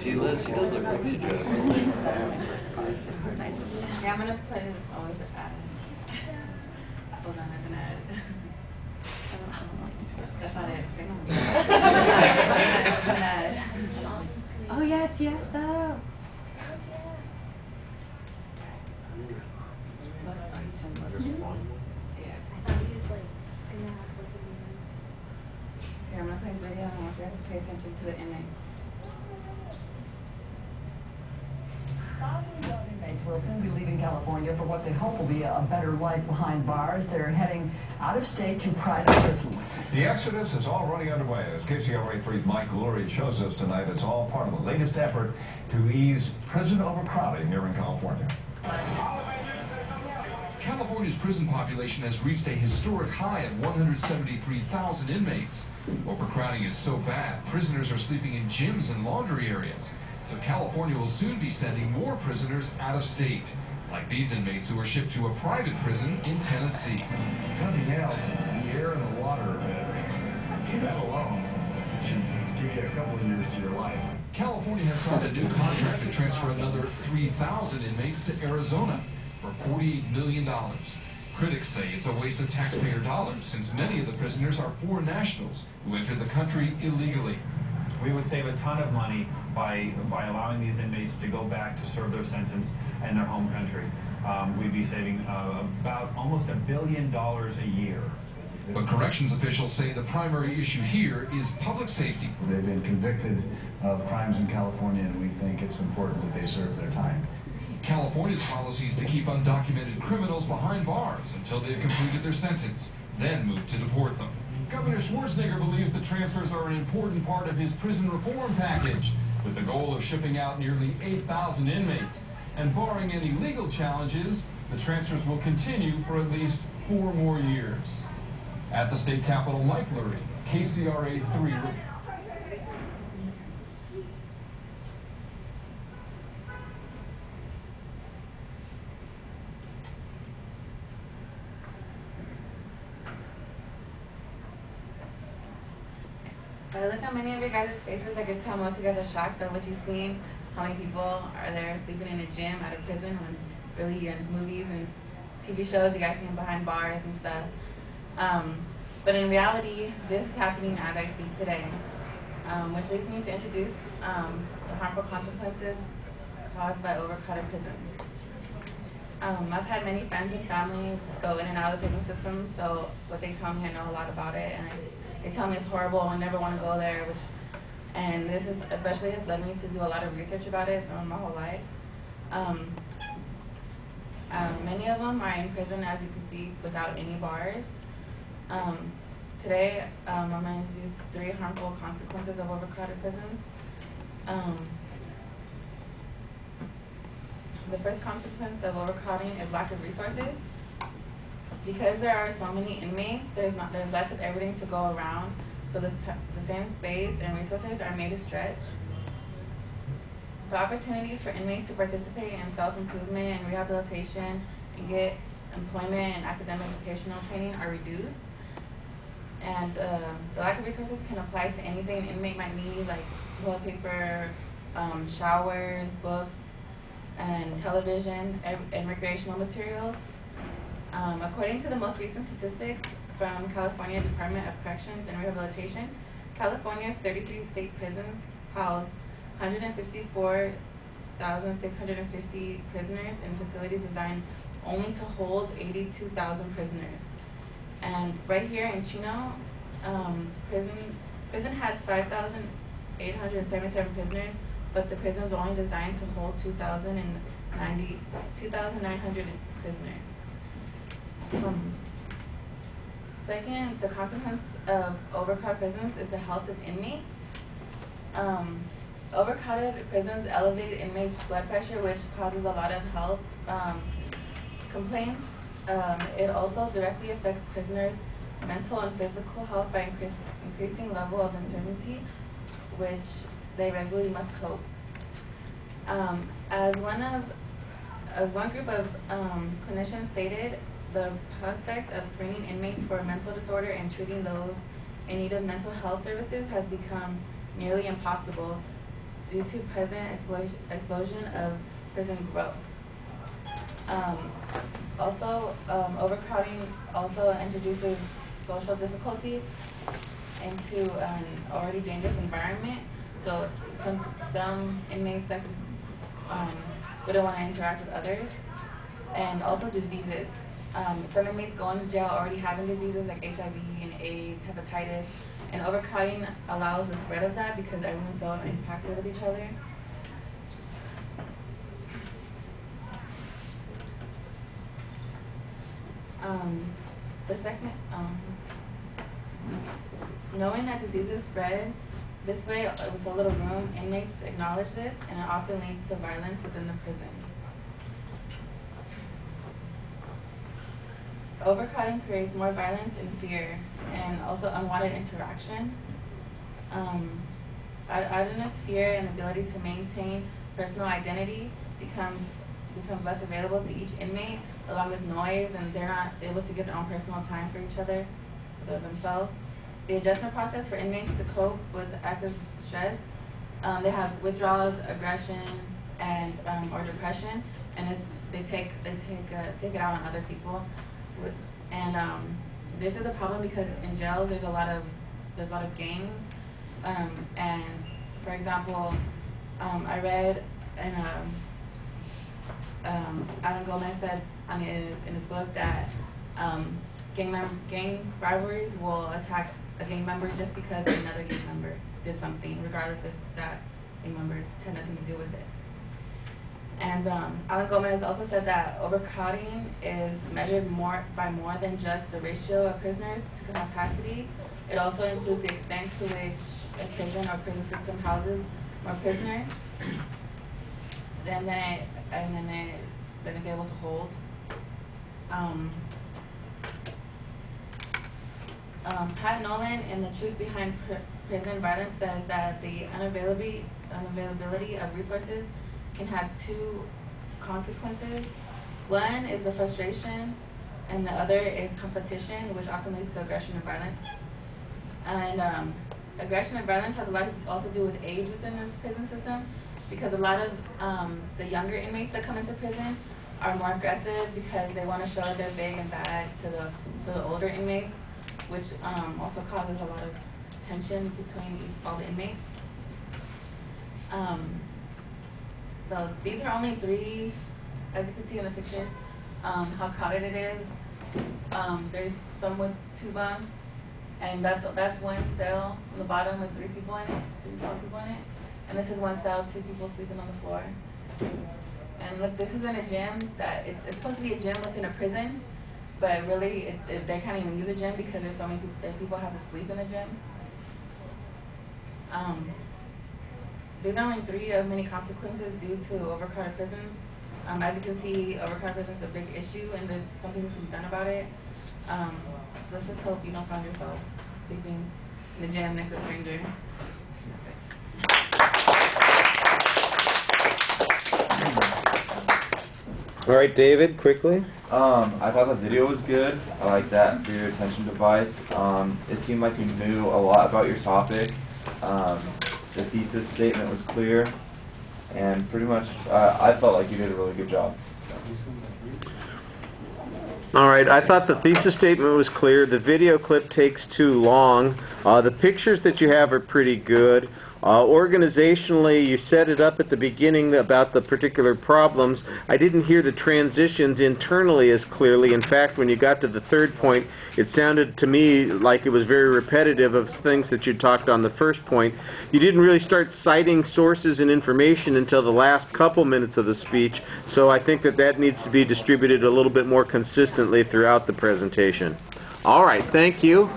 She does look like she dressed. Yeah, I'm gonna put in always hold on, I'm gonna that's not it. Oh yes, yes though. Here, I'm gonna play video and I want you guys to pay attention to the inmate. Thousands of inmates will soon be leaving California for what they hope will be a better life behind bars. They're heading out of state to private prisons. The exodus is already underway. As KCRA 3's Mike Lurie shows us tonight, it's all part of the latest effort to ease prison overcrowding here in California. California's prison population has reached a historic high of 173,000 inmates. Overcrowding is so bad, prisoners are sleeping in gyms and laundry areas. So California will soon be sending more prisoners out of state, like these inmates who are shipped to a private prison in Tennessee. Nothing else, the air and the water are better. That alone should give you a couple of years to your life. California has signed a new contract to transfer another 3,000 inmates to Arizona for $48 million. Critics say it's a waste of taxpayer dollars, since many of the prisoners are foreign nationals who entered the country illegally. We would save a ton of money by allowing these inmates to go back to serve their sentence in their home country. We'd be saving about almost $1 billion a year. But corrections officials say the primary issue here is public safety. They've been convicted of crimes in California, and we think it's important that they serve their time. California's policy is to keep undocumented criminals behind bars until they've completed their sentence, then move to deport them. Governor Schwarzenegger believes the transfers are an important part of his prison reform package, with the goal of shipping out nearly 8,000 inmates. And barring any legal challenges, the transfers will continue for at least 4 more years. At the state capitol, Mike Lurie, KCRA 3. I look at many of your guys' faces, I can tell most of you guys are shocked at what you've seen. How many people are there sleeping in a gym out of prison when really in movies and TV shows you guys see them behind bars and stuff. But in reality, this is happening as I speak today, which leads me to introduce the harmful consequences caused by overcrowded prisons. I've had many friends and families go in and out of the prison system, so what they tell me, I know a lot about it, and they tell me it's horrible and I never want to go there, and this is especially has led me to do a lot of research about it my whole life. Many of them are in prison, as you can see, without any bars. Today, I'm going to introduce 3 harmful consequences of overcrowded prisons. The first consequence of overcrowding is lack of resources. Because there are so many inmates, there's less of everything to go around, so the same space and resources are made to stretch. The opportunities for inmates to participate in self-improvement and rehabilitation and get employment and academic educational training are reduced. And the lack of resources can apply to anything an inmate might need, like toilet paper, showers, books, and television, and recreational materials. According to the most recent statistics from California Department of Corrections and Rehabilitation, California's 33 state prisons house 154,650 prisoners in facilities designed only to hold 82,000 prisoners. And right here in Chino, prison has 5,877 prisoners, but the prison is only designed to hold 2,900 prisoners. Second, the consequence of overcrowded prisons is the health of inmates. Overcrowded prisons elevate inmates' blood pressure, which causes a lot of health complaints. It also directly affects prisoners' mental and physical health by increasing level of uncertainty, which they regularly must cope. As one group of clinicians stated, the prospect of screening inmates for a mental disorder and treating those in need of mental health services has become nearly impossible due to present explosion of prison growth. Overcrowding also introduces social difficulties into an already dangerous environment. So some inmates that wouldn't want to interact with others, and also diseases. Some inmates go into jail already having diseases like HIV and AIDS, hepatitis, and overcrowding allows the spread of that because everyone's so impacted with each other. The second, knowing that diseases spread this way with a little room, inmates acknowledge this, and it often leads to violence within the prison. Overcrowding creates more violence and fear, and also unwanted interaction. Adding of fear and ability to maintain personal identity becomes less available to each inmate, along with noise, and they're not able to get their own personal time for each other, for themselves. The adjustment process for inmates to cope with active stress, they have withdrawals, aggression, and or depression, and they take it out on other people. This is a problem because in jails there's a lot of gangs, and for example, I read Alan Gomez said in his book that gang rivalries will attack a gang member just because another gang member did something, regardless if that gang member had nothing to do with it. And Alan Gomez also said that overcrowding is measured by more than just the ratio of prisoners to capacity. It also includes the extent to which a prison or prison system houses more prisoners than it's able to hold. Pat Nolan in The Truth Behind Prison Violence says that the unavailability of resources can have two consequences. One is the frustration, and the other is competition, which often leads to aggression and violence. And aggression and violence has a lot to do with age within the prison system, because a lot of the younger inmates that come into prison are more aggressive because they want to show that they're big and bad to the older inmates, which also causes a lot of tension between all the inmates. So these are only three, as you can see in the picture, how crowded it is. There's some with 2 bunks, and that's one cell on the bottom with 3 people in it, 4 people in it. And this is one cell, 2 people sleeping on the floor. And look, this is in a gym that it's supposed to be a gym within a prison, but really they can't even use a gym because there's so many people have to sleep in the gym. These are only 3 of many consequences due to overcrowded prisons. As you can see, overcrowded prisons is a big issue, and there's something to be done about it. Let's just hope you don't find yourself sleeping in the gym next to a stranger. All right, David, quickly. I thought the video was good. I like that for your attention device. It seemed like you knew a lot about your topic. The thesis statement was clear, and pretty much I felt like you did a really good job. All right, I thought the thesis statement was clear. The video clip takes too long. The pictures that you have are pretty good. Organizationally, you set it up at the beginning about the particular problems. I didn't hear the transitions internally as clearly. In fact, when you got to the third point, it sounded to me like it was very repetitive of things that you talked on the first point. You didn't really start citing sources and information until the last couple minutes of the speech, so I think that needs to be distributed a little bit more consistently throughout the presentation. All right, thank you.